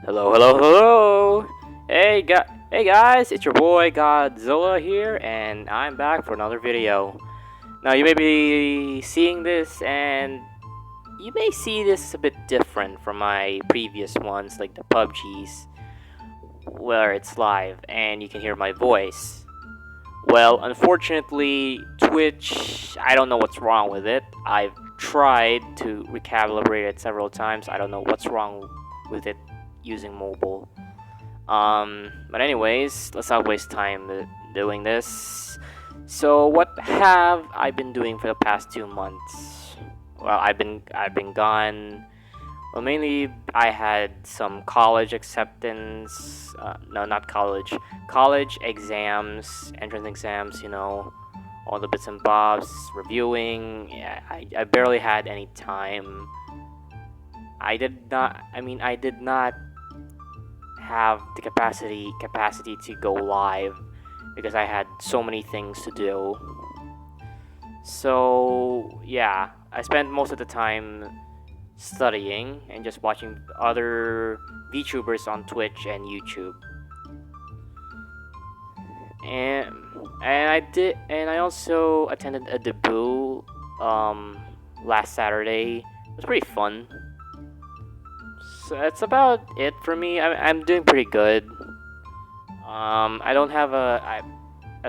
Hello, hello, hello! Hey guys, it's your boy Godzilla here, and I'm back for another video. Now you may be seeing this, and you may see this a bit different from my previous ones, like the PUBGs, where it's live and you can hear my voice. Well, unfortunately, Twitch, I don't know what's wrong with it. I've tried to recalibrate it several times. I don't know what's wrong with it using mobile. But anyways, let's not waste time doing this. So what have I been doing for the past 2 months? Well, I've been gone. Well, mainly I had some college acceptance. No, not college. College exams, entrance exams. All the bits and bobs, reviewing. Yeah, I barely had any time. I did not. I did not have the capacity to go live because I had so many things to do. So yeah, I spent most of the time studying and just watching other VTubers on Twitch and YouTube. And I also attended a debut last Saturday. It was pretty fun. So that's about it for me. I'm doing pretty good. I don't have a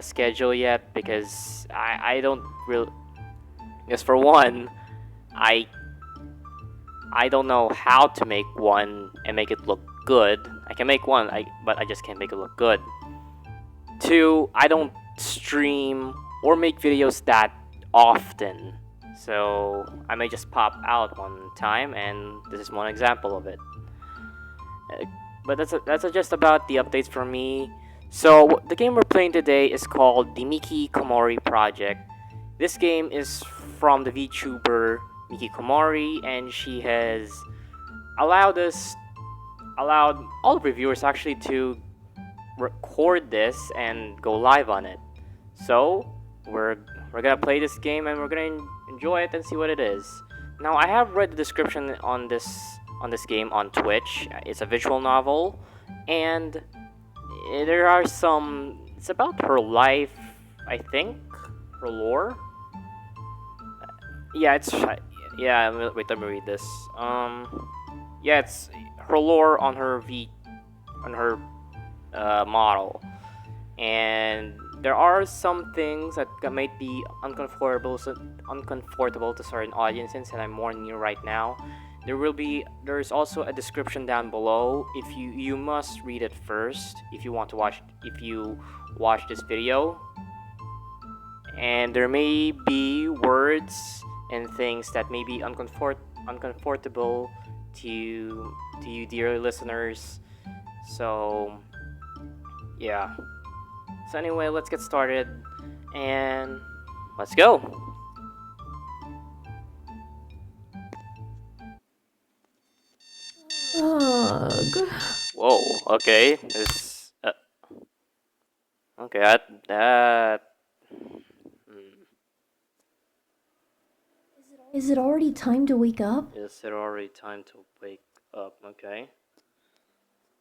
schedule yet because I don't really. Because for one, I don't know how to make one and make it look good. I can make one, but I just can't make it look good. Two, I don't stream or make videos that often. So I may just pop out one time, and this is one example of it. But that's just about the updates for me. So the game we're playing today is called the Miki Komori Project. This game is from the VTuber Miki Komori, and she has allowed all the reviewers actually to record this and go live on it. So we're gonna play this game and we're gonna enjoy it and see what it is. Now I have read the description on this game on Twitch. It's a visual novel, and there are some. It's about her life, I think, her lore. Yeah, wait, let me read this. Yeah, it's her lore on her model, and there are some things that might be uncomfortable to certain audiences, and I'm warning you right now. There's also a description down below. If you must read it first if you watch this video, and there may be words and things that may be uncomfortable to you dear listeners. So yeah. So anyway, let's get started and let's go. Ugh. Whoa. Okay. This. Okay. That. Is it already time to wake up? Is it already time to wake up? Okay.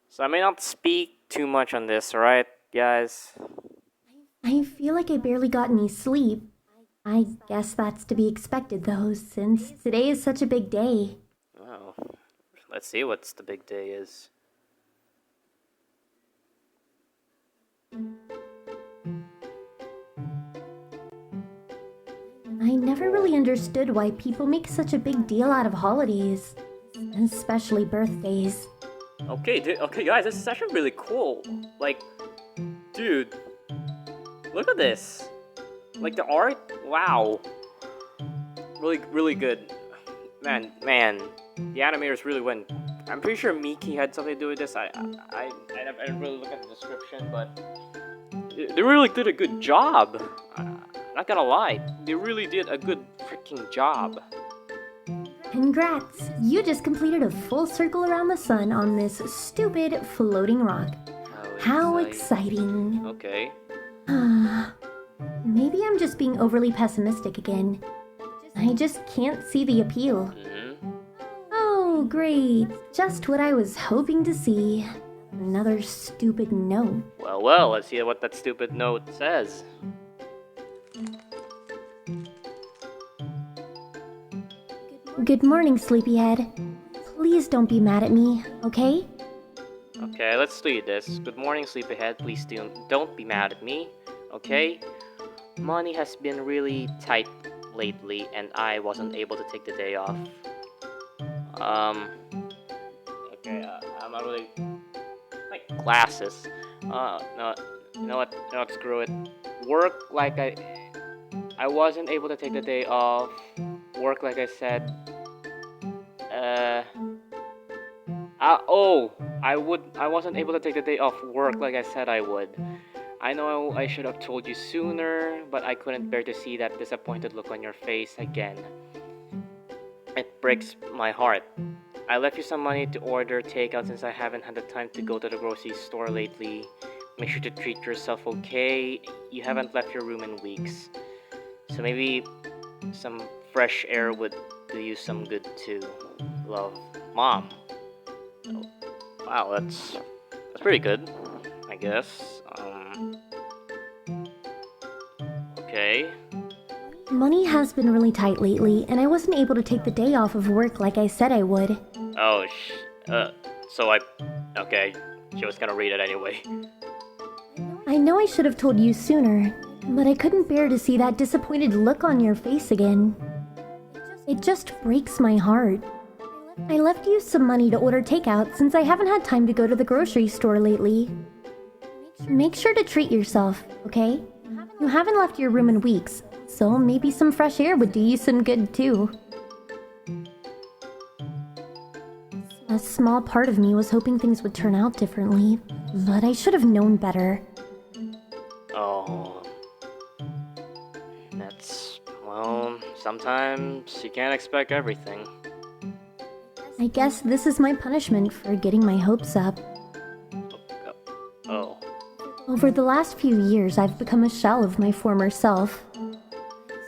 So I may not speak too much on this, alright, guys? I feel like I barely got any sleep. I guess that's to be expected though, since today is such a big day. Oh. Let's see what's the big day is. I never really understood why people make such a big deal out of holidays, especially birthdays. Okay, guys, this is actually really cool. Like, dude, look at this. Like the art, wow, really good. Man, the animators really went. I'm pretty sure Miki had something to do with this. I didn't really look at the description, but they really did a good job. Not gonna lie, they really did a good freaking job. Congrats! You just completed a full circle around the sun on this stupid floating rock. How exciting! Okay. Maybe I'm just being overly pessimistic again. I just can't see the appeal. Mm-hmm. Oh, great. Just what I was hoping to see. Another stupid note. Well, let's see what that stupid note says. Good morning, sleepyhead. Please don't be mad at me, okay? Okay, let's do this. Good morning, sleepyhead. Please don't be mad at me, okay? Money has been really tight lately, and I wasn't able to take the day off. Okay, I'm not really like glasses. No, you know what? Screw it. Work like I wasn't able to take the day off. Work like I said. I wasn't able to take the day off work like I said I would. I know I should have told you sooner, but I couldn't bear to see that disappointed look on your face again. It breaks my heart. I left you some money to order takeout since I haven't had the time to go to the grocery store lately. Make sure to treat yourself, okay? You haven't left your room in weeks. So maybe some fresh air would do you some good too. Love, Mom. Oh, wow, that's pretty good, I guess. Okay. Money has been really tight lately, and I wasn't able to take the day off of work like I said I would. Oh, okay, she was gonna read it anyway. I know I should have told you sooner, but I couldn't bear to see that disappointed look on your face again. It just breaks my heart. I left you some money to order takeout since I haven't had time to go to the grocery store lately. Make sure to treat yourself, okay? You haven't left your room in weeks, so maybe some fresh air would do you some good too. A small part of me was hoping things would turn out differently, but I should have known better. Oh, well, sometimes you can't expect everything. I guess this is my punishment for getting my hopes up. Oh. Over the last few years, I've become a shell of my former self.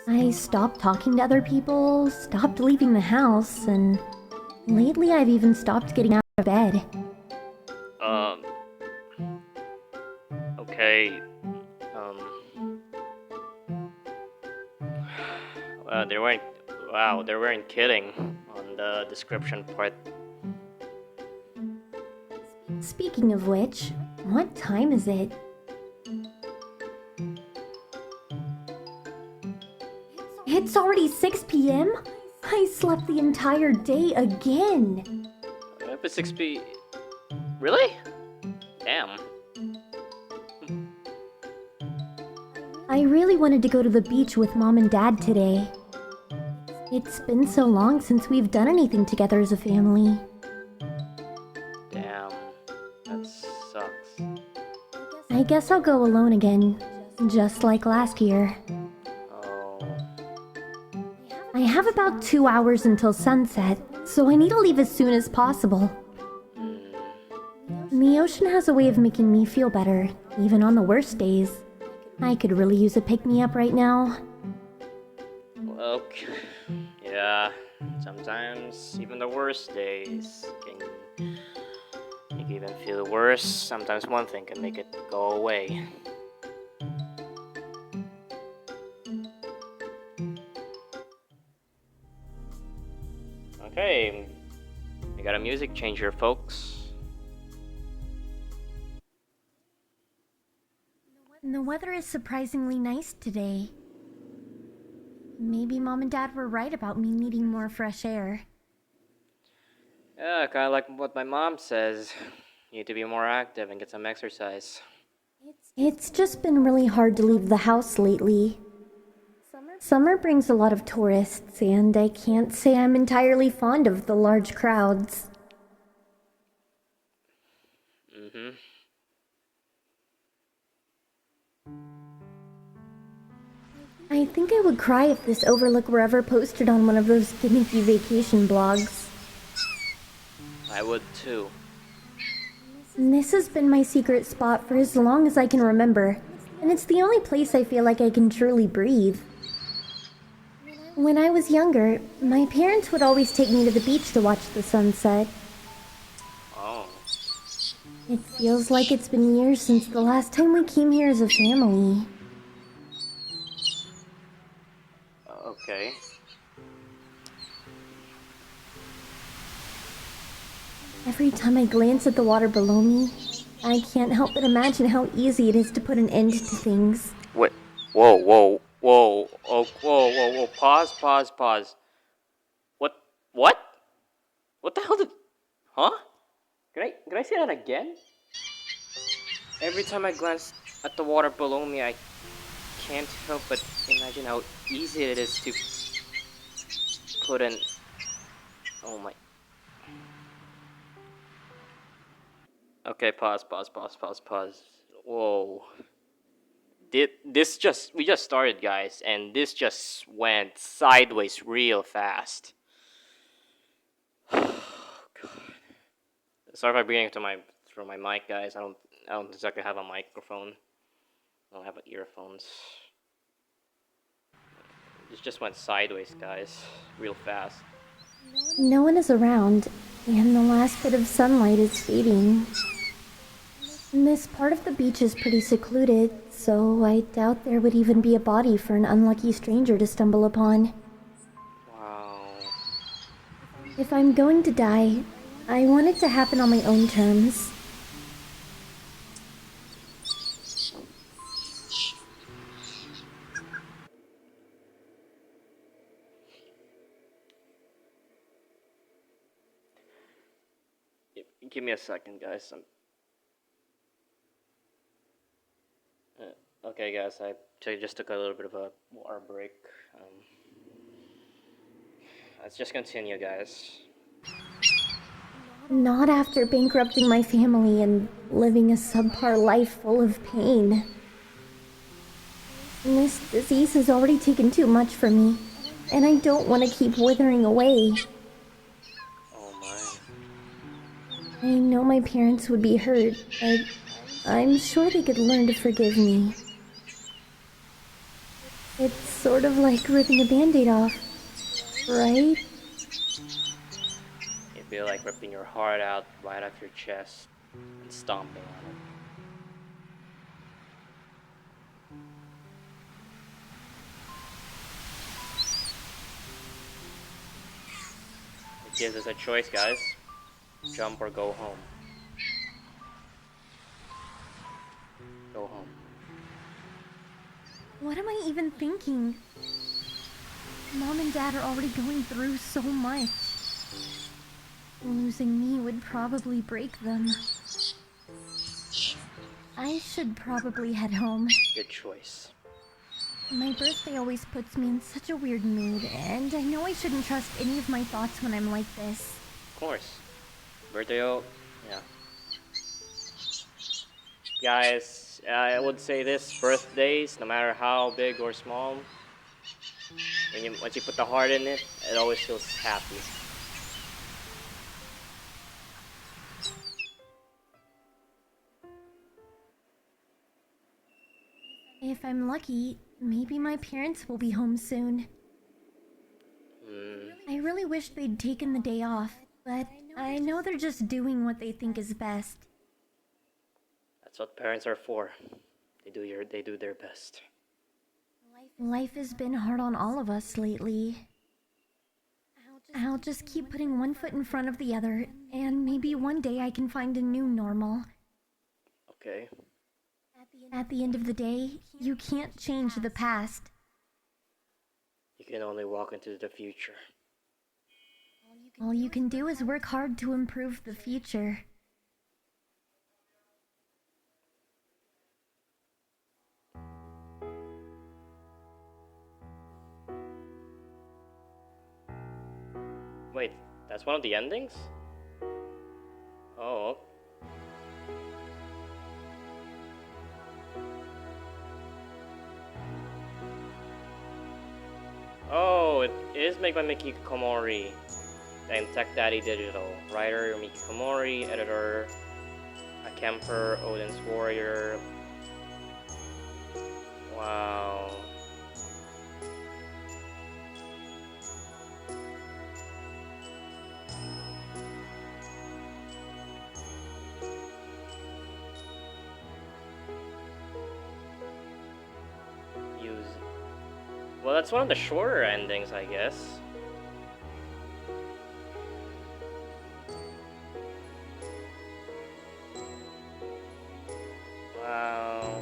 I stopped talking to other people, stopped leaving the house, and lately I've even stopped getting out of bed. Okay. They weren't kidding on the description part. Speaking of which, what time is it? It's already 6 p.m.? I slept the entire day again. If it's 6 p... Really? Damn. I really wanted to go to the beach with Mom and Dad today. It's been so long since we've done anything together as a family. Damn. That sucks. I guess I'll go alone again, just like last year. Oh. I have about 2 hours until sunset, so I need to leave as soon as possible. The ocean has a way of making me feel better, even on the worst days. I could really use a pick-me-up right now. Okay. Yeah, sometimes even the worst days can make you even feel worse. Sometimes one thing can make it go away. Okay, we got a music changer, folks. The weather is surprisingly nice today. Maybe Mom and Dad were right about me needing more fresh air. Yeah, kind of like what my mom says. You need to be more active and get some exercise. It's just been really hard to leave the house lately. Summer brings a lot of tourists, and I can't say I'm entirely fond of the large crowds. Mm-hmm. I think I would cry if this overlook were ever posted on one of those gimmicky vacation blogs. I would too. This has been my secret spot for as long as I can remember, and it's the only place I feel like I can truly breathe. When I was younger, my parents would always take me to the beach to watch the sunset. Oh. It feels like it's been years since the last time we came here as a family. Okay. Every time I glance at the water below me, I can't help but imagine how easy it is to put an end to things. Wait. Whoa, whoa, whoa. Oh, whoa, whoa, whoa. Pause, pause, pause. What? What? What the hell did... Huh? Can I say that again? Every time I glance at the water below me, I can't help but imagine how easy it is to put an... Oh my... Okay, pause, pause, pause, pause, pause. Whoa. We just started, guys, and this just went sideways real fast. God. Sorry if I bring it to through my mic, guys. I don't exactly have a microphone. I don't have earphones. It just went sideways, guys, real fast. No one is around, and the last bit of sunlight is fading. This part of the beach is pretty secluded, so I doubt there would even be a body for an unlucky stranger to stumble upon. Wow. If I'm going to die, I want it to happen on my own terms. Give me a second, guys. Okay, guys, just took a little bit of a water break. Let's just continue, guys. Not after bankrupting my family and living a subpar life full of pain. This disease has already taken too much from me, and I don't want to keep withering away. Oh my. I know my parents would be hurt, but I'm sure they could learn to forgive me. It's sort of like ripping a band-aid off, right? It'd be like ripping your heart out right off your chest and stomping on it. It gives us a choice, guys. Jump or go home. Go home. What am I even thinking? Mom and Dad are already going through so much. Losing me would probably break them. I should probably head home. Good choice. My birthday always puts me in such a weird mood, and I know I shouldn't trust any of my thoughts when I'm like this. Of course. Birthday, yeah. Guys, I would say this, birthdays, no matter how big or small, once you put the heart in it, it always feels happy. If I'm lucky, maybe my parents will be home soon. I really wish they'd taken the day off, but I know they're just doing what they think is best. That's what parents are for. They do their best. Life has been hard on all of us lately. I'll just keep putting one foot in front of the other, and maybe one day I can find a new normal. Okay. At the end of the day, you can't change the past. You can only walk into the future. All you can do is work hard to improve the future. Wait, that's one of the endings? Oh. Oh, it is made by Miki Komori and Tech Daddy Digital. Writer Miki Komori, editor Kemper, Odin's Warrior. Wow. that's one of the shorter endings, I guess. Wow.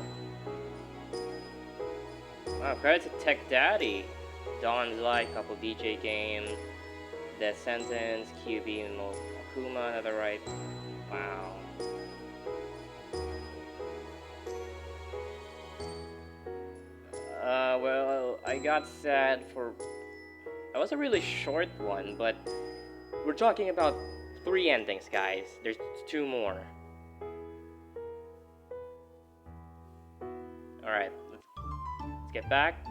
Wow, credit to Tech Daddy. Dawn's Light, couple DJ games, Death Sentence, QB, and Akuma, another right. Wow. Well, I got sad for... That was a really short one, but we're talking about 3 endings, guys. There's 2 more. Alright, let's get back.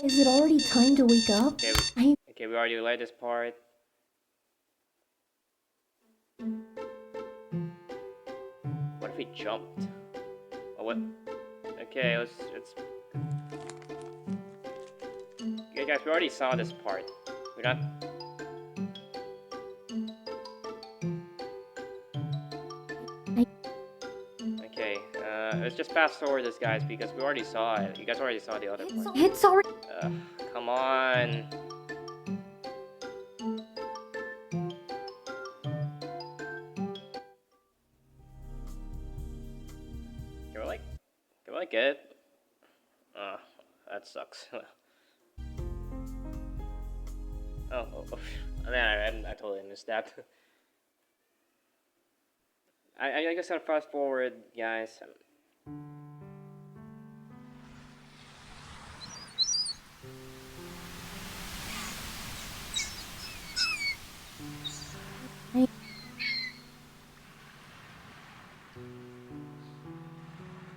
Is it already time to wake up? Okay, we already read this part. What if we jumped? Oh, what? Okay, let's... Okay, guys, we already saw this part. We're not... Okay, let's just fast forward this, guys, because we already saw it. You guys already saw the other part. It's already... Come on. Can we like get it? That sucks. Oh, man, I totally missed that. I guess I'll fast forward, guys.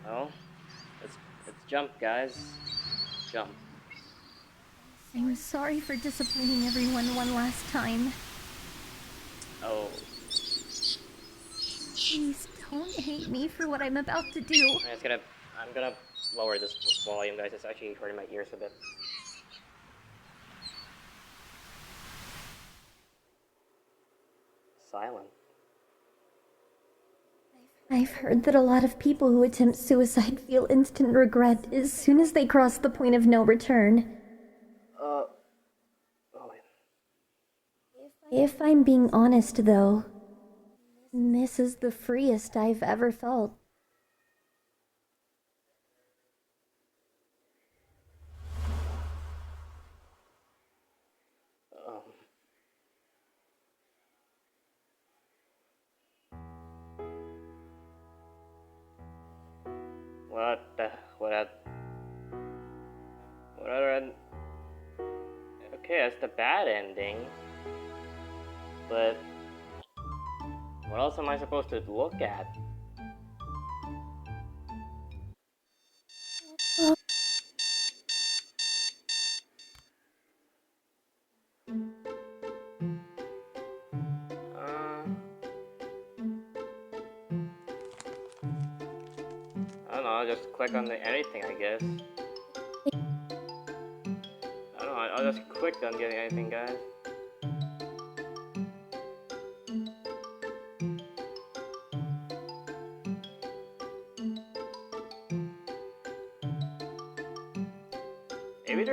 Well, let's jump, guys. Jump. I'm sorry for disappointing everyone one last time. Oh. Please don't hate me for what I'm about to do. I'm gonna lower this volume, guys. It's actually hurting my ears a bit. Silent. I've heard that a lot of people who attempt suicide feel instant regret as soon as they cross the point of no return. Oh. If I'm being honest, though, this is the freest I've ever felt. What other okay, that's the bad ending. But what else am I supposed to look at? I don't know, I'll just click on anything, I guess. I don't know, I'll just click on getting anything, guys. Maybe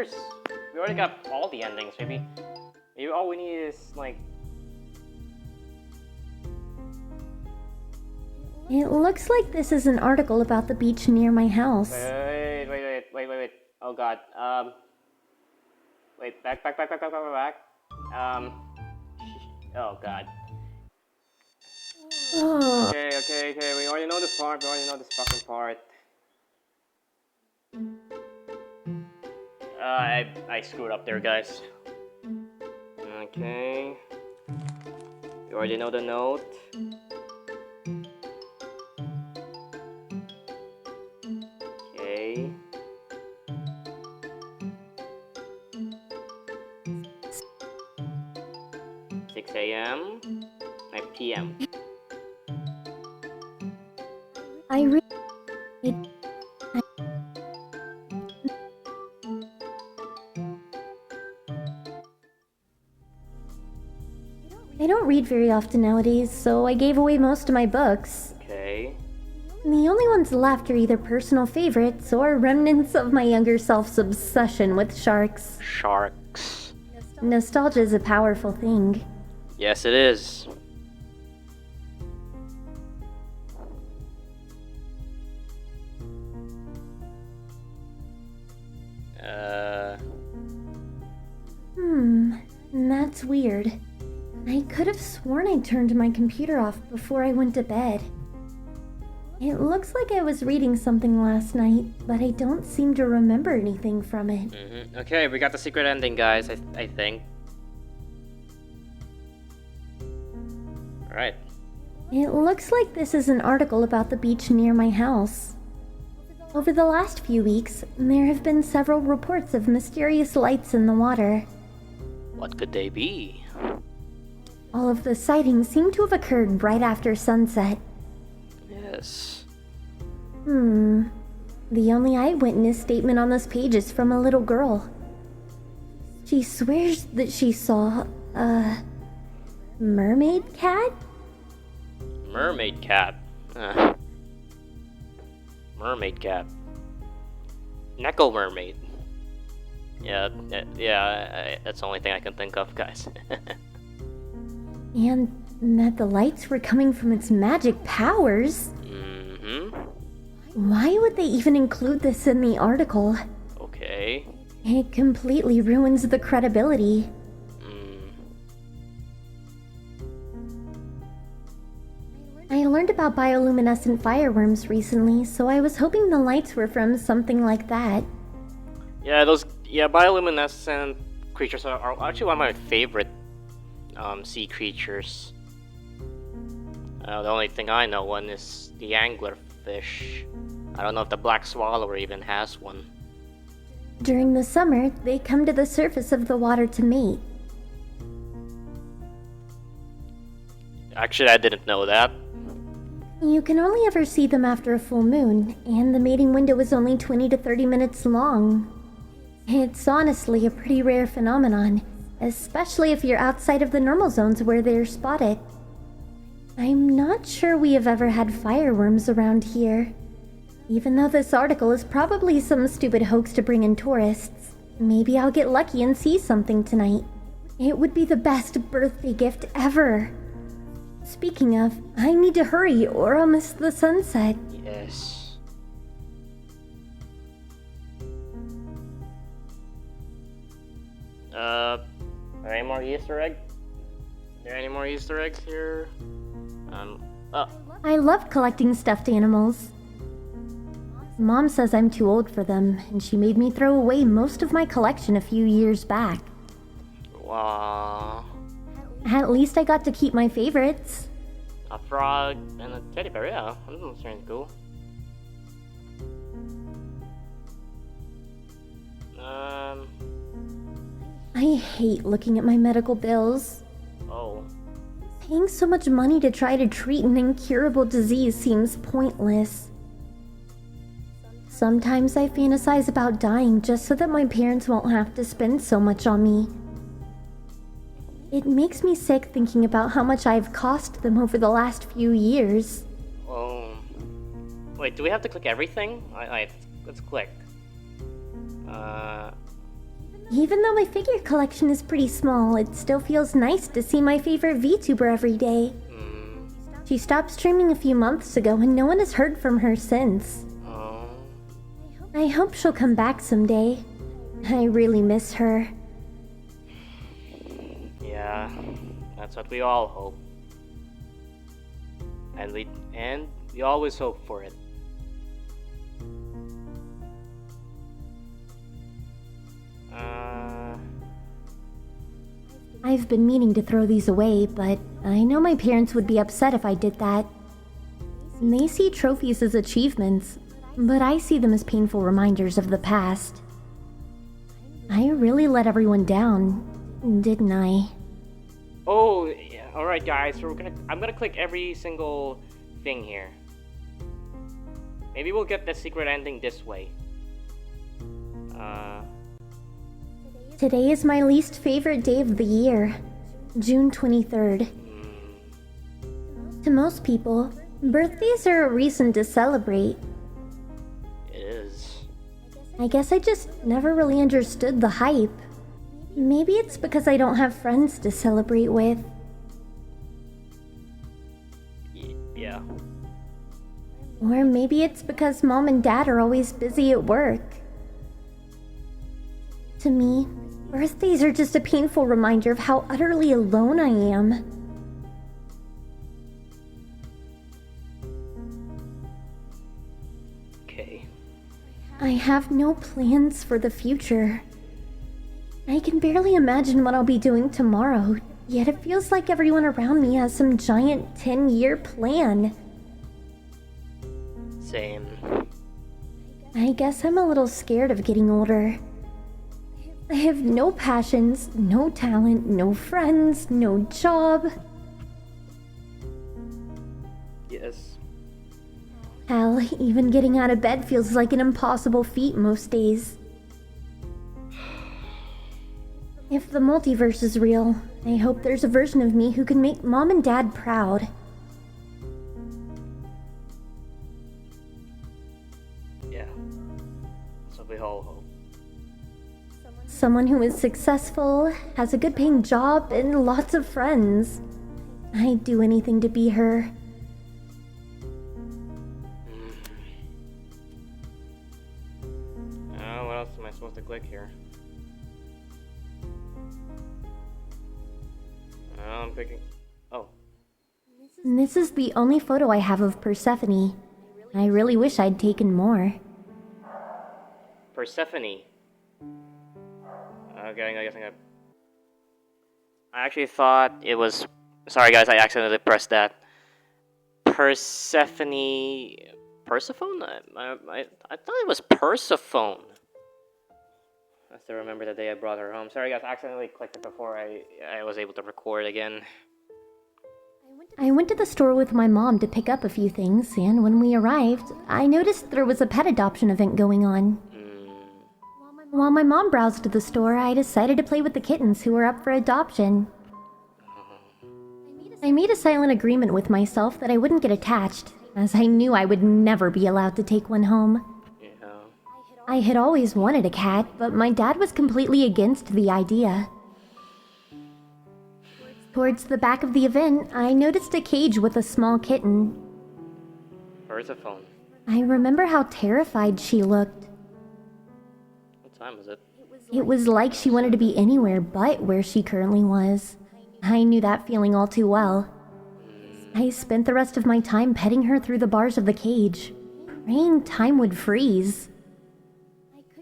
we already got all the endings, maybe all we need is, like... It looks like this is an article about the beach near my house. Wait. Oh god. Wait, back. Oh god. Okay. We already know this part. We already know this fucking part. I screwed up there, guys. Okay. You already know the note. Okay. 6 a.m. 9 p.m. I don't read very often nowadays, so I gave away most of my books. Okay. The only ones left are either personal favorites or remnants of my younger self's obsession with sharks. Sharks. Nostalgia is a powerful thing. Yes, it is. That's weird. I could have sworn I turned my computer off before I went to bed. It looks like I was reading something last night, but I don't seem to remember anything from it. Okay, we got the secret ending, guys, I think. Alright. It looks like this is an article about the beach near my house. Over the last few weeks, there have been several reports of mysterious lights in the water. What could they be? All of the sightings seem to have occurred right after sunset. Yes. The only eyewitness statement on this page is from a little girl. She swears that she saw a mermaid cat? Mermaid cat. Mermaid cat. Neko mermaid. Yeah, that's the only thing I can think of, guys. And that the lights were coming from its magic powers? Why would they even include this in the article? Okay. It completely ruins the credibility. I learned about bioluminescent fireworms recently, so I was hoping the lights were from something like that. Yeah, bioluminescent creatures are actually one of my favorite sea creatures. The only thing I know one is the anglerfish. I don't know if the black swallower even has one. During the summer, they come to the surface of the water to mate. Actually, I didn't know that. You can only ever see them after a full moon, and the mating window is only 20 to 30 minutes long. It's honestly a pretty rare phenomenon, especially if you're outside of the normal zones where they're spotted. I'm not sure we have ever had fireworms around here. Even though this article is probably some stupid hoax to bring in tourists, maybe I'll get lucky and see something tonight. It would be the best birthday gift ever. Speaking of, I need to hurry or I'll miss the sunset. Yes. Are there any more Easter eggs? Are there any more Easter eggs here? I love collecting stuffed animals. Mom says I'm too old for them, and she made me throw away most of my collection a few years back. Wow. At least I got to keep my favorites. A frog and a teddy bear, yeah. That sounds cool. I hate looking at my medical bills. Oh. Paying so much money to try to treat an incurable disease seems pointless. Sometimes I fantasize about dying just so that my parents won't have to spend so much on me. It makes me sick thinking about how much I've cost them over the last few years. Oh. Wait, do we have to click everything? Let's click. Even though my figure collection is pretty small, it still feels nice to see my favorite Vtuber every day. She stopped streaming a few months ago and no one has heard from her since. Oh. I hope she'll come back someday. I really miss her. Yeah, that's what we all hope. And we always hope for it. I've been meaning to throw these away, but I know my parents would be upset if I did that. They see trophies as achievements, but I see them as painful reminders of the past. I really let everyone down, didn't I? Oh, yeah. All right, guys. So I'm gonna click every single thing here. Maybe we'll get the secret ending this way. Today is my least favorite day of the year, June 23rd. To most people, Birthdays are a reason to celebrate. It is. I guess I just never really understood the hype. Maybe it's because I don't have friends to celebrate with. Yeah. Or maybe it's because Mom and Dad are always busy at work. To me, birthdays are just a painful reminder of how utterly alone I am. Okay. I have no plans for the future. I can barely imagine what I'll be doing tomorrow, yet it feels like everyone around me has some giant 10-year plan. Same. I guess I'm a little scared of getting older. I have no passions, no talent, no friends, no job. Yes. Hell, even getting out of bed feels like an impossible feat most days. If the multiverse is real, I hope there's a version of me who can make Mom and Dad proud. Yeah. So we all hope. Someone who is successful, has a good paying job, and lots of friends. I'd do anything to be her. What else am I supposed to click here? I'm picking... Oh. This is the only photo I have of Persephone. I really wish I'd taken more. Persephone. Okay, I guess I actually thought it was... Sorry guys, I accidentally pressed that. Persephone... Persephone? I thought it was Persephone. I still remember the day I brought her home. Sorry guys, I accidentally clicked it before I was able to record again. I went to the store with my mom to pick up a few things, and when we arrived, I noticed there was a pet adoption event going on. While my mom browsed the store, I decided to play with the kittens who were up for adoption. I made a silent agreement with myself that I wouldn't get attached, as I knew I would never be allowed to take one home. I had always wanted a cat, but my dad was completely against the idea. Towards the back of the event, I noticed a cage with a small kitten. Persephone. I remember how terrified she looked. What time was it? It was like she wanted to be anywhere but where she currently was. I knew that feeling all too well. I spent the rest of my time petting her through the bars of the cage, praying time would freeze.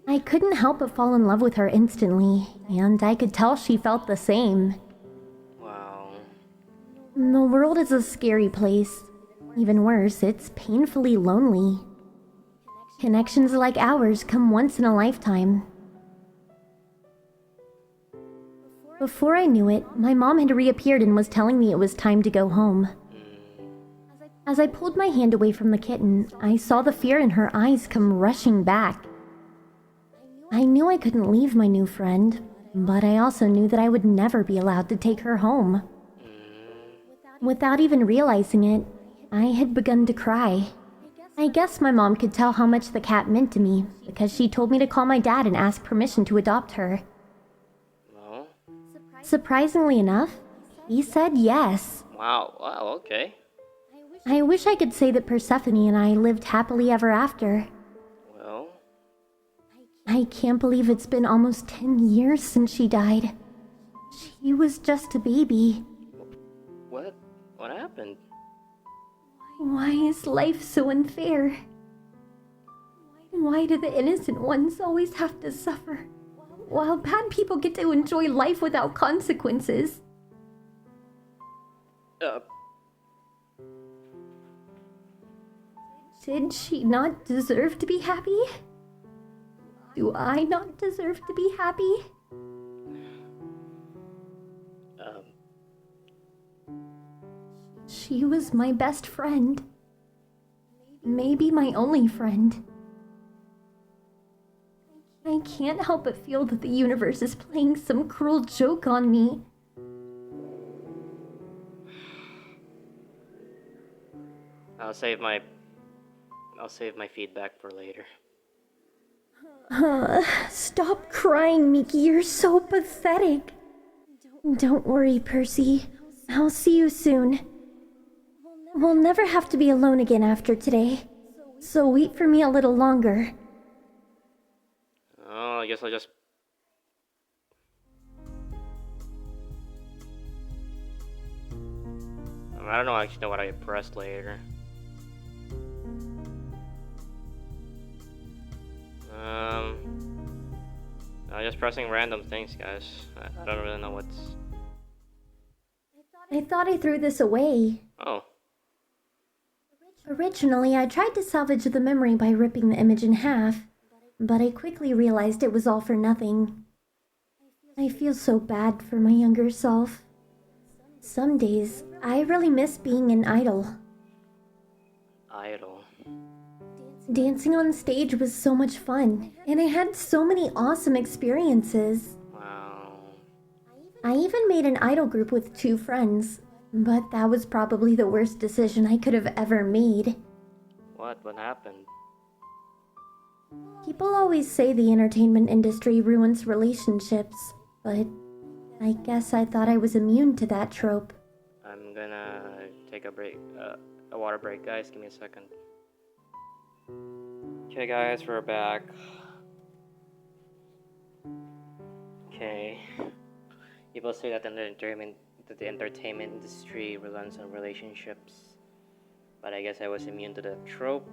I couldn't help but fall in love with her instantly, and I could tell she felt the same. Wow. The world is a scary place. Even worse, it's painfully lonely. Connections like ours come once in a lifetime. Before I knew it, my mom had reappeared and was telling me it was time to go home. As I pulled my hand away from the kitten, I saw the fear in her eyes come rushing back. I knew I couldn't leave my new friend, but I also knew that I would never be allowed to take her home. Without even realizing it, I had begun to cry. I guess my mom could tell how much the cat meant to me, because she told me to call my dad and ask permission to adopt her. No? Surprisingly enough, he said yes. Wow, okay. I wish I could say that Persephone and I lived happily ever after. Well... I can't believe it's been almost 10 years since she died. She was just a baby. What happened? Why is life so unfair? Why do the innocent ones always have to suffer, while bad people get to enjoy life without consequences? Did she not deserve to be happy? Do I not deserve to be happy? She was my best friend. Maybe my only friend. I can't help but feel that the universe is playing some cruel joke on me. I'll save my feedback for later. Stop crying, Miki. You're so pathetic. Don't worry, Percy. I'll see you soon. We'll never have to be alone again after today. So wait for me a little longer. Oh, I guess I'll just... I don't know actually know what I pressed later. I'm just pressing random things, guys. I don't really know what's... I thought I threw this away. Oh. Originally, I tried to salvage the memory by ripping the image in half, but I quickly realized it was all for nothing. I feel so bad for my younger self. Some days, I really miss being an idol. Idol. Dancing on stage was so much fun, and I had so many awesome experiences. Wow. I even made an idol group with 2 friends, but that was probably the worst decision I could have ever made. What happened? People always say the entertainment industry ruins relationships, but I guess I thought I was immune to that trope. I'm gonna take a break, a water break, guys. Give me a second. Okay, guys, we're back. Okay. People say that the entertainment industry relies on relationships, but I guess I was immune to the trope.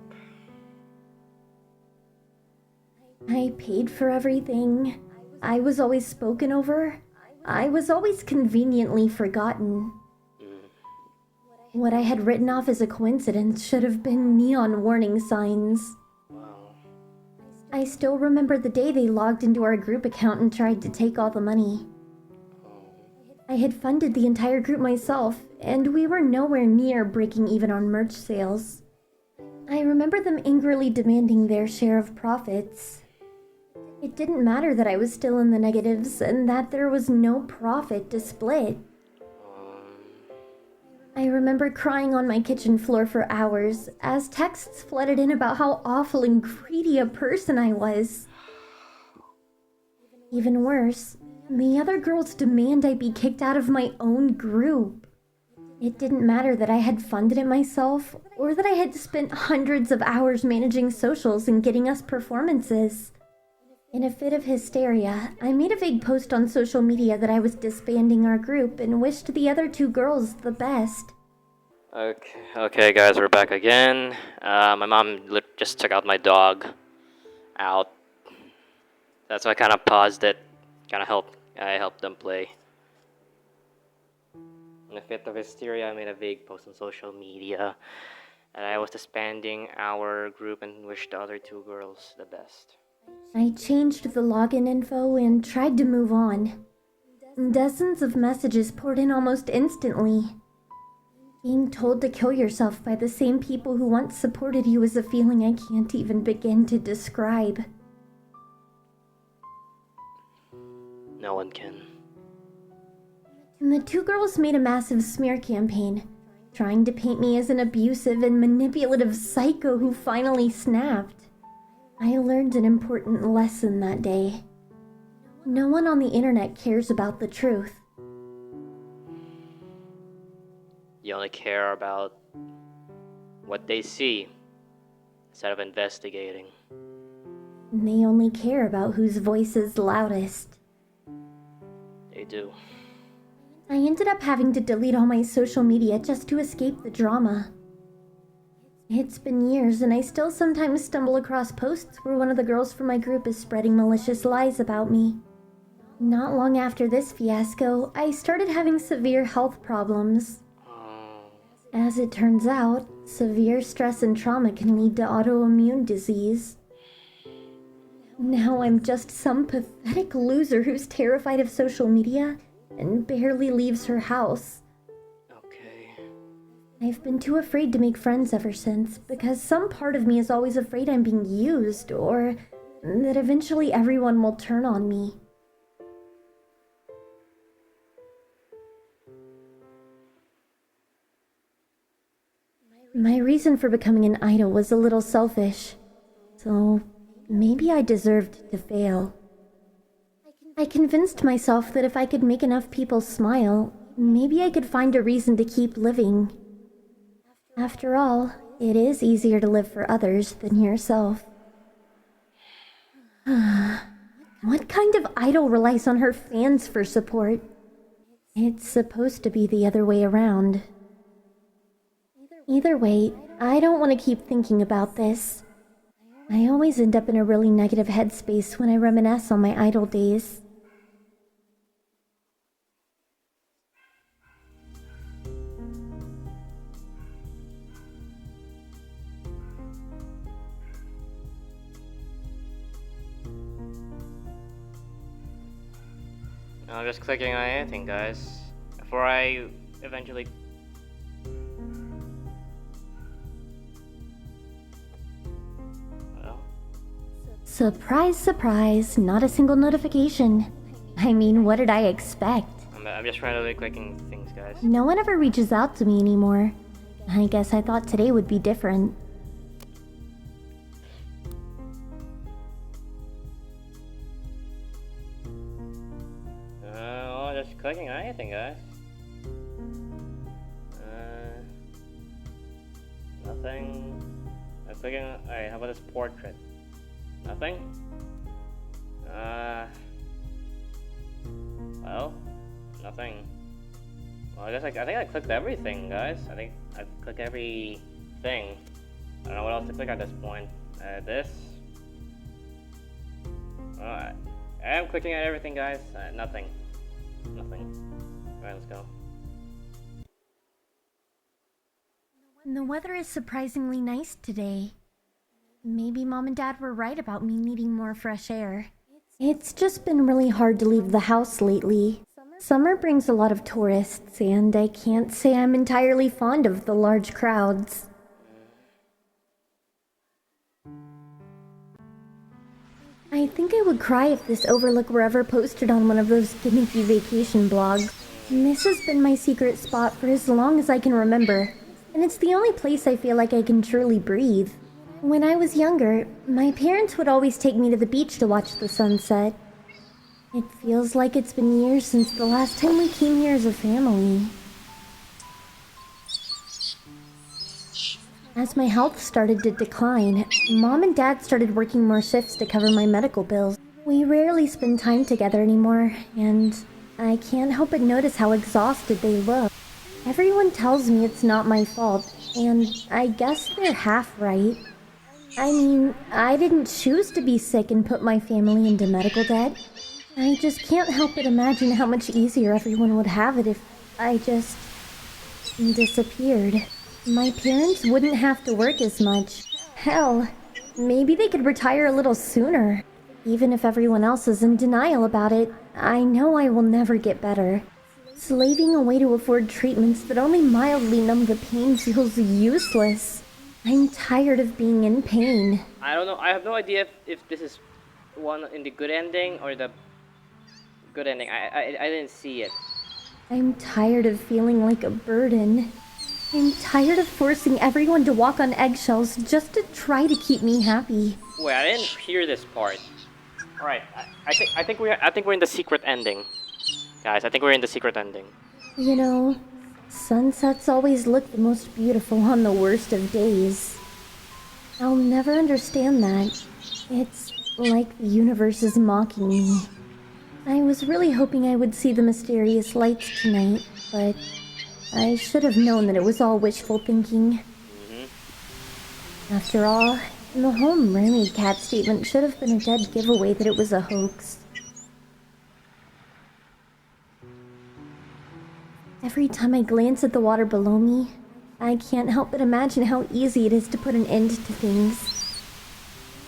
I paid for everything. I was always spoken over. I was always conveniently forgotten. What I had written off as a coincidence should have been neon warning signs. Wow. I still remember the day they logged into our group account and tried to take all the money. I had funded the entire group myself, and we were nowhere near breaking even on merch sales. I remember them angrily demanding their share of profits. It didn't matter that I was still in the negatives and that there was no profit to split. I remember crying on my kitchen floor for hours as texts flooded in about how awful and greedy a person I was. Even worse, the other girls demand I be kicked out of my own group. It didn't matter that I had funded it myself or that I had spent hundreds of hours managing socials and getting us performances. In a fit of hysteria, I made a vague post on social media that I was disbanding our group and wished the other 2 girls the best. Okay, guys, we're back again. My mom just took out my dog. Out. That's why I kind of paused it. I helped them play. In a fit of hysteria, I made a vague post on social media that I was disbanding our group and wished the other 2 girls the best. I changed the login info and tried to move on. Dozens of messages poured in almost instantly. Being told to kill yourself by the same people who once supported you is a feeling I can't even begin to describe. No one can. The 2 girls made a massive smear campaign, trying to paint me as an abusive and manipulative psycho who finally snapped. I learned an important lesson that day. No one on the internet cares about the truth. You only care about what they see instead of investigating. They only care about whose voice is loudest. They do. I ended up having to delete all my social media just to escape the drama. It's been years, and I still sometimes stumble across posts where one of the girls from my group is spreading malicious lies about me. Not long after this fiasco, I started having severe health problems. As it turns out, severe stress and trauma can lead to autoimmune disease. Now I'm just some pathetic loser who's terrified of social media and barely leaves her house. I've been too afraid to make friends ever since, because some part of me is always afraid I'm being used, or that eventually everyone will turn on me. My reason for becoming an idol was a little selfish, so maybe I deserved to fail. I convinced myself that if I could make enough people smile, maybe I could find a reason to keep living. After all, it is easier to live for others than yourself. What kind of idol relies on her fans for support? It's supposed to be the other way around. Either way, I don't want to keep thinking about this. I always end up in a really negative headspace when I reminisce on my idol days. I'm just clicking on anything, guys, before I eventually... Well... Surprise, surprise, not a single notification. I mean, what did I expect? I'm just randomly clicking things, guys. No one ever reaches out to me anymore. I guess I thought today would be different. Just clicking on anything, guys. Nothing. I'm clicking on... Alright, how about this portrait? Nothing? Well, nothing. Well, I think I clicked everything, guys. I think I clicked everything. I don't know what else to click at this point. This. Alright. I'm clicking at everything, guys. Nothing. Nothing. Alright, let's go. The weather is surprisingly nice today. Maybe Mom and Dad were right about me needing more fresh air. It's just been really hard to leave the house lately. Summer brings a lot of tourists, and I can't say I'm entirely fond of the large crowds. I think I would cry if this overlook were ever posted on one of those gimmicky vacation blogs. This has been my secret spot for as long as I can remember, and it's the only place I feel like I can truly breathe. When I was younger, my parents would always take me to the beach to watch the sunset. It feels like it's been years since the last time we came here as a family. As my health started to decline, Mom and Dad started working more shifts to cover my medical bills. We rarely spend time together anymore, and I can't help but notice how exhausted they look. Everyone tells me it's not my fault, and I guess they're half right. I mean, I didn't choose to be sick and put my family into medical debt. I just can't help but imagine how much easier everyone would have it if I just disappeared. My parents wouldn't have to work as much. Hell, maybe they could retire a little sooner. Even if everyone else is in denial about it, I know I will never get better. Slaving away to afford treatments that only mildly numb the pain feels useless. I'm tired of being in pain. I don't know. I have no idea if this is one in the good ending or the good ending. I didn't see it. I'm tired of feeling like a burden. I'm tired of forcing everyone to walk on eggshells just to try to keep me happy. Wait, I didn't hear this part. All right, I think we're in the secret ending, guys. I think we're in the secret ending. You know, sunsets always look the most beautiful on the worst of days. I'll never understand that. It's like the universe is mocking me. I was really hoping I would see the mysterious lights tonight, but I should have known that it was all wishful thinking. After all, the whole mermaid cat statement should have been a dead giveaway that it was a hoax. Every time I glance at the water below me, I can't help but imagine how easy it is to put an end to things.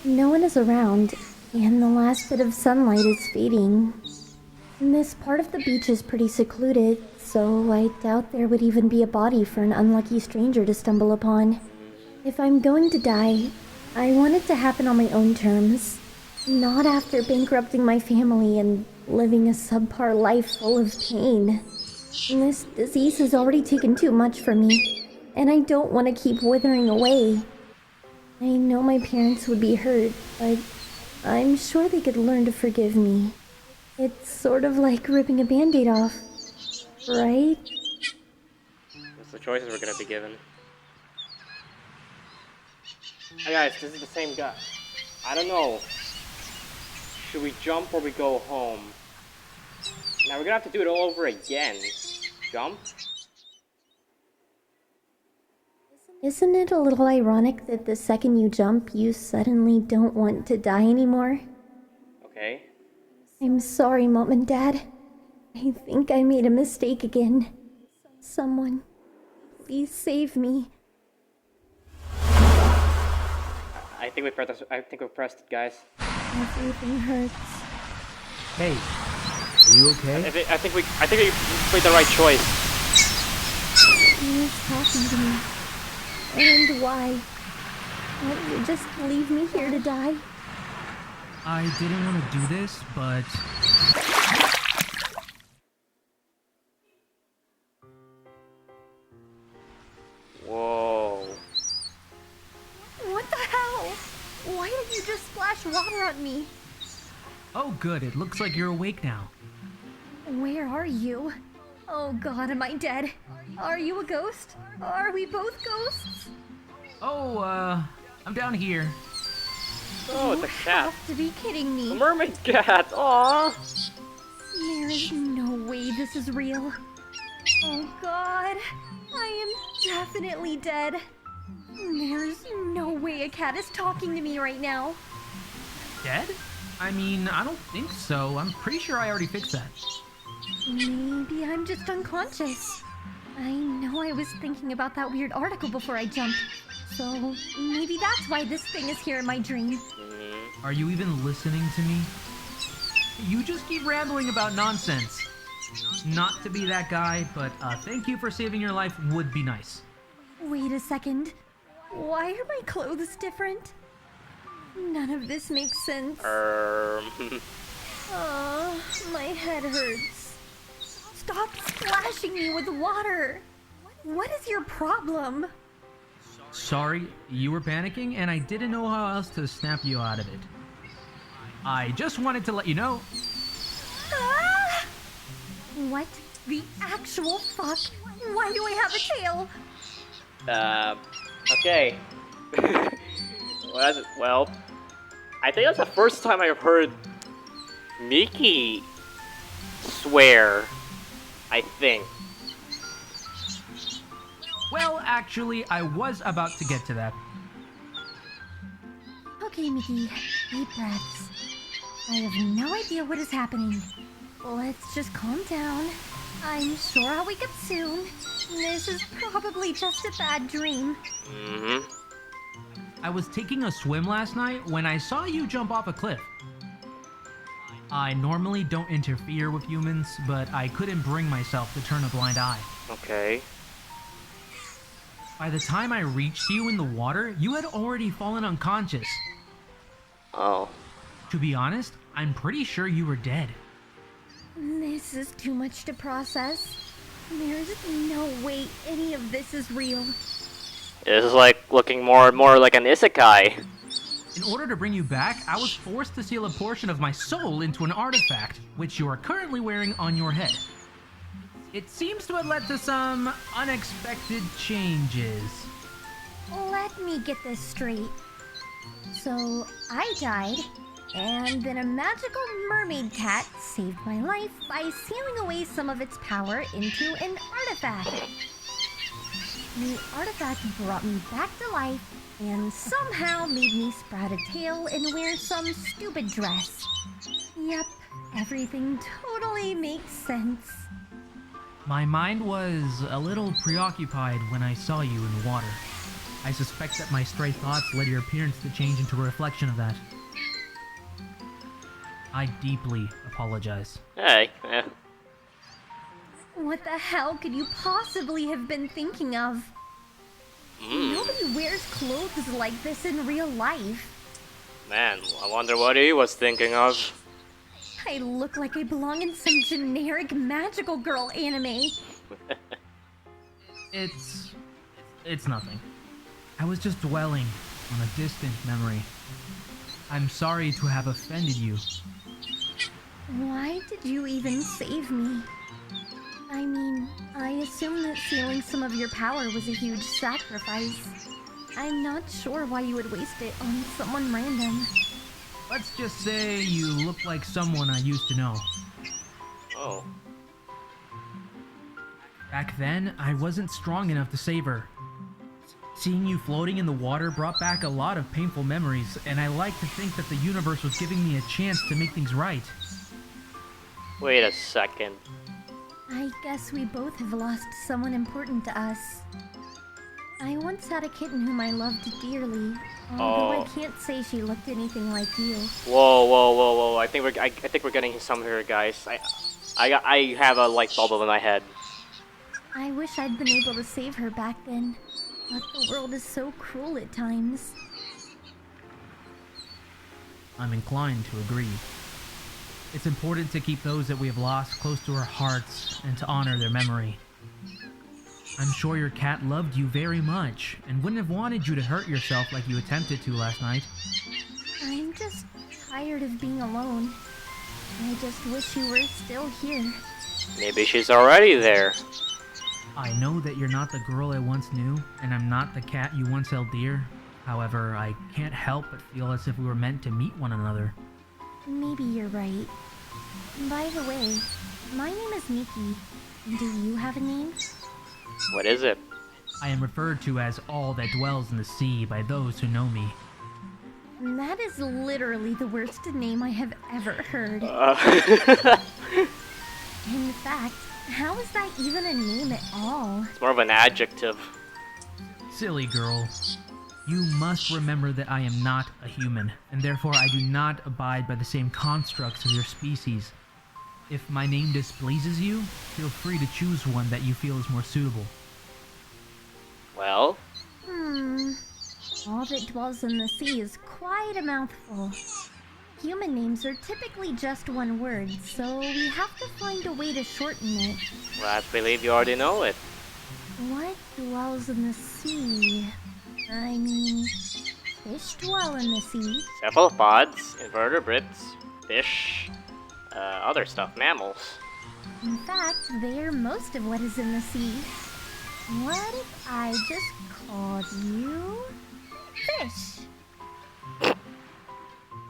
No one is around, and the last bit of sunlight is fading. This part of the beach is pretty secluded, so I doubt there would even be a body for an unlucky stranger to stumble upon. If I'm going to die, I want it to happen on my own terms, not after bankrupting my family and living a subpar life full of pain. This disease has already taken too much from me. and I don't want to keep withering away. I know my parents would be hurt, but I'm sure they could learn to forgive me. It's sort of like ripping a band-aid off, right? That's the choices we're gonna be given. Hey guys, this is the same guy. I don't know. Should we jump or we go home? Now we're gonna have to do it all over again. Jump? Isn't it a little ironic that the second you jump, you suddenly don't want to die anymore? Okay. I'm sorry, Mom and Dad. I think I made a mistake again. Someone, please save me. I think we pressed it, guys. Everything hurts. Hey, are you okay? I think we made the right choice. He is talking to me. And why? Won't you just leave me here to die? I didn't want to do this, but... Whoa. What the hell? Why did you just splash water on me? Oh good, it looks like you're awake now. Where are you? Oh god, am I dead? Are you a ghost? Are we both ghosts? Oh, I'm down here. Oh, it's a You cat. have to be kidding A me. mermaid cat. Aww. There is no way this is real. Oh god, I am definitely dead. There's no way a cat is talking to me right now. Dead? I mean, I don't think so. I'm pretty sure I already fixed that. Maybe I'm just unconscious. I know I was thinking about that weird article before I jumped. So maybe that's why this thing is here in my dream. Are you even listening to me? You just keep rambling about nonsense. Not to be that guy, but thank you for saving your life would be nice. Wait a second. Why are my clothes different? None of this makes sense. My head hurts. Stop splashing me with water. What is your problem? Sorry, you were panicking and I didn't know how else to snap you out of it. I just wanted to let you know. Ah! What the actual fuck? Why do I have a tail? Okay. Well, I think that's the first time I've heard Miki swear. I think. Well, actually, I was about to get to that. Okay, Miki, deep breaths. I have no idea what is happening. Let's just calm down. I'm sure I'll wake up soon. This is probably just a bad dream. Mm-hmm. I was taking a swim last night when I saw you jump off a cliff. I normally don't interfere with humans, but I couldn't bring myself to turn a blind eye. Okay. By the time I reached you in the water, you had already fallen unconscious. Oh. To be honest, I'm pretty sure you were dead. This is too much to process. There's no way any of this is real. This is like looking more and more like an isekai. In order to bring you back, I was forced to seal a portion of my soul into an artifact, which you are currently wearing on your head. It seems to have led to some unexpected changes. Let me get this straight. So, I died, and then a magical mermaid cat saved my life by sealing away some of its power into an artifact. The artifact brought me back to life and somehow made me sprout a tail and wear some stupid dress. Yep, everything totally makes sense. My mind was a little preoccupied when I saw you in the water. I suspect that my stray thoughts led your appearance to change into a reflection of that. I deeply apologize. Hey, yeah. What the hell could you possibly have been thinking of? Nobody wears clothes like this in real life. Man, I wonder what he was thinking of. I look like I belong in some generic magical girl anime. It's It's nothing. I was just dwelling on a distant memory. I'm sorry to have offended you. Why did you even save me? I mean, I assume that stealing some of your power was a huge sacrifice. I'm not sure why you would waste it on someone random. Let's just say you look like someone I used to know. Oh. Back then, I wasn't strong enough to save her. Seeing you floating in the water brought back a lot of painful memories, and I like to think that the universe was giving me a chance to make things right. Wait a second. I guess we both have lost someone important to us. I once had a kitten whom I loved dearly, although I can't say she looked anything like you. Whoa! I think we're getting some here, guys. I have a light bulb over my head. I wish I'd been able to save her back then, but the world is so cruel at times. I'm inclined to agree. It's important to keep those that we have lost close to our hearts and to honor their memory. I'm sure your cat loved you very much and wouldn't have wanted you to hurt yourself like you attempted to last night. I'm just tired of being alone. I just wish you were still here. Maybe she's already there. I know that you're not the girl I once knew, and I'm not the cat you once held dear. However, I can't help but feel as if we were meant to meet one another. Maybe you're right. By the way, my name is Miki. Do you have a name? What is it? I am referred to as all that dwells in the sea by those who know me. That is literally the worst name I have ever heard. In fact, how is that even a name at all? It's more of an adjective. Silly girl. You must remember that I am not a human, and therefore I do not abide by the same constructs as your species. If my name displeases you, feel free to choose one that you feel is more suitable. Well? All that dwells in the sea is quite a mouthful. Human names are typically just one word, so we have to find a way to shorten it. Well, I believe you already know it. What dwells in the sea? I mean, fish dwell in the sea. Cephalopods, invertebrates, fish, other stuff, mammals. In fact, they are most of what is in the sea. What if I just called you Fish?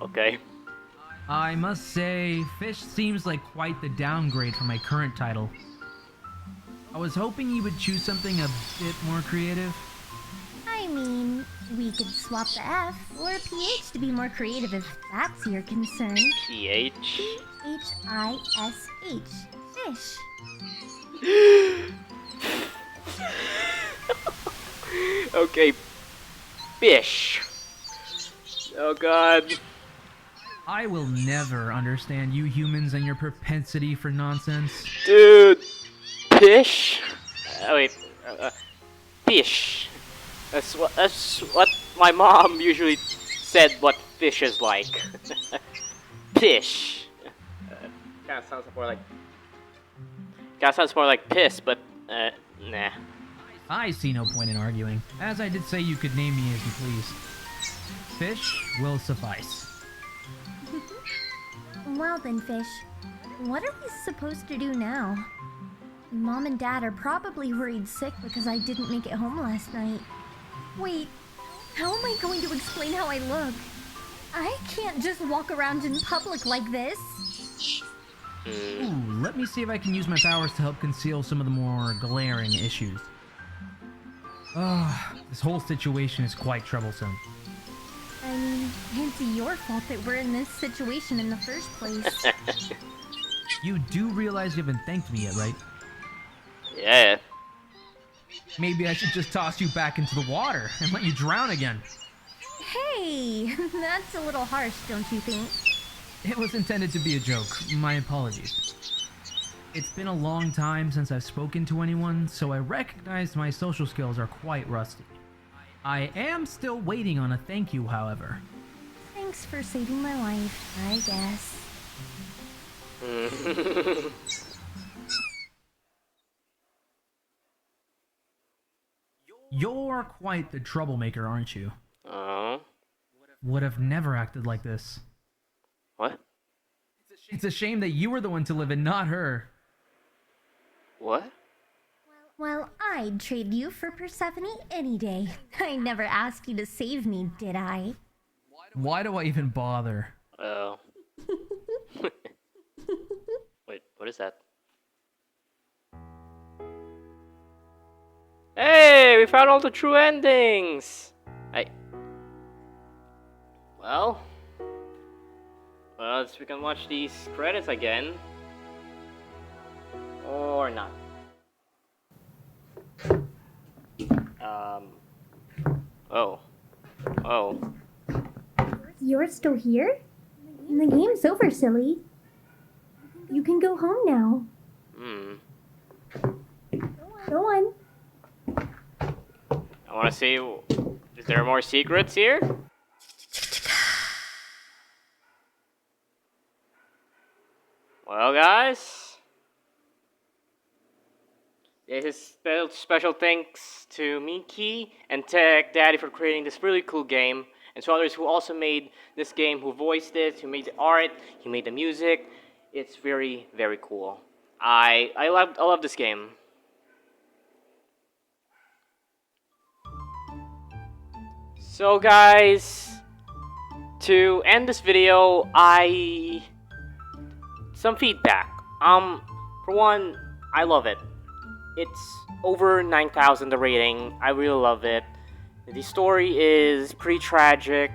Okay. I must say, fish seems like quite the downgrade from my current title. I was hoping you would choose something a bit more creative. I mean, we could swap the F or PH to be more creative if that's your concern. PH? P-H-I-S-H. Fish. Okay. Fish. Oh god. I will never understand you humans and your propensity for nonsense. Dude. Fish? Wait. Fish. That's what my mom usually said what fish is like. Fish. Kinda sounds more like piss, but nah. I see no point in arguing, as I did say you could name me as you please. Fish will suffice. Well then, Fish. What are we supposed to do now? Mom and Dad are probably worried sick because I didn't make it home last night. Wait, how am I going to explain how I look? I can't just walk around in public like this. Ooh, let me see if I can use my powers to help conceal some of the more glaring issues. This whole situation is quite troublesome. I mean, it's your fault that we're in this situation in the first place. You do realize you haven't thanked me yet, right? Yeah. Maybe I should just toss you back into the water and let you drown again. Hey, that's a little harsh, don't you think? It was intended to be a joke. My apologies. It's been a long time since I've spoken to anyone, so I recognize my social skills are quite rusty. I am still waiting on a thank you, however. Thanks for saving my life, I guess. You're quite the troublemaker, aren't you? Oh. Would have never acted like this. What? It's a shame that you were the one to live and not her. What? Well, I'd trade you for Persephone any day. I never asked you to save me, did I? Why do I even bother? Oh. Wait, what is that? Hey, we found all the true endings! Well, we can watch these credits again. Or not. Oh. Oh. You're still here? The game's over, silly. You can go home now. Go on. I wanna see, is there more secrets here? Well, guys, this is special thanks to Miki and Tech Daddy for creating this really cool game, and to others who also made this game, who voiced it, who made the art, who made the music. It's very, very cool. I love this game. So, guys, to end this video, some feedback. For one, I love it. It's over 9,000 the rating. I really love it. The story is pretty tragic,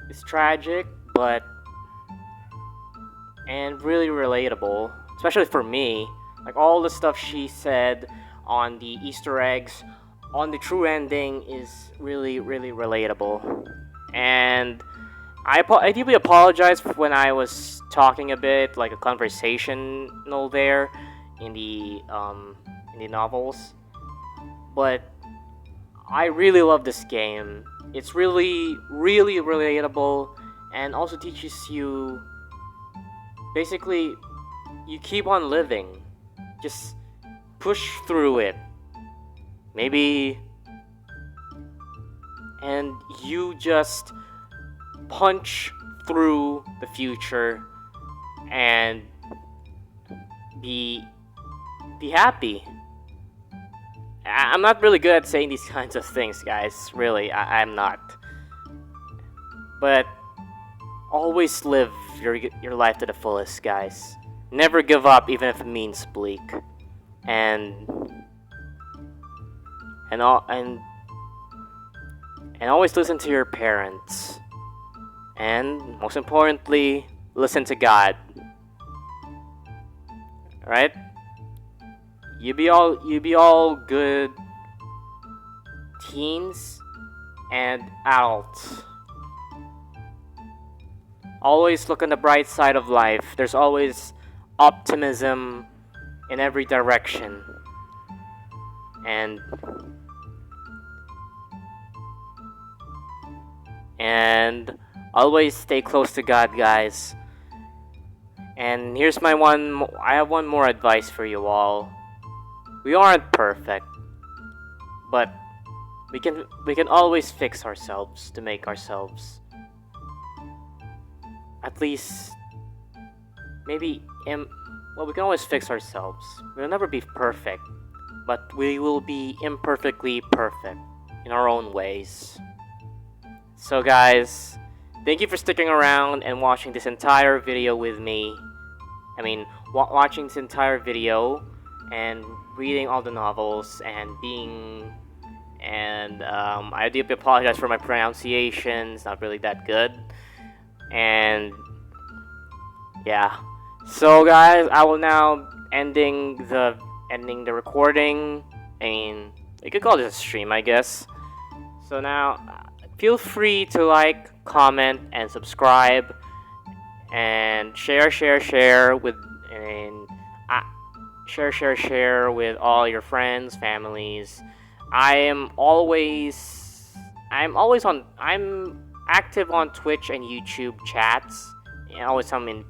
it's tragic, and really relatable, especially for me. Like, all the stuff she said on the Easter eggs, on the true ending is really, really relatable. And I deeply apologize for when I was talking a bit like a conversational there in the novels, but I really love this game. It's really, really relatable, and also teaches you, basically, you keep on living. Just push through it. Maybe, and you just punch through the future and be happy. I'm not really good at saying these kinds of things, guys. Really, I'm not. But always live your life to the fullest, guys. Never give up, even if it means bleak. And always listen to your parents. And most importantly, listen to God. Right? You be all good teens and adults. Always look on the bright side of life. There's always optimism in every direction. And always stay close to God, guys. And here's I have one more advice for you all. We aren't perfect, but we can always fix ourselves to make ourselves at least maybe we can always fix ourselves. We'll never be perfect, but we will be imperfectly perfect in our own ways. So, guys, thank you for sticking around and watching this entire video with me. I mean, watching this entire video and reading all the novels and I deeply apologize for my pronunciation. It's not really that good. And yeah. So, guys, I will now ending the recording. I mean, you could call this a stream, I guess. So now, feel free to like, comment, and subscribe, and share with all your friends, families. I'm active on Twitch and YouTube chats. And always in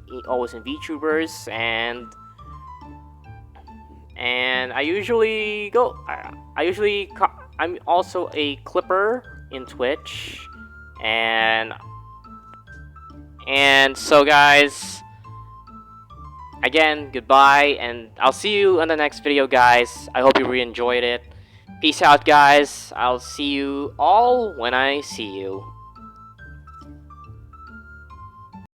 VTubers, and And I usually I'm also a clipper in Twitch, and so guys, again, goodbye, and I'll see you in the next video, guys. I hope you really enjoyed it. Peace out, guys. I'll see you all when I see you.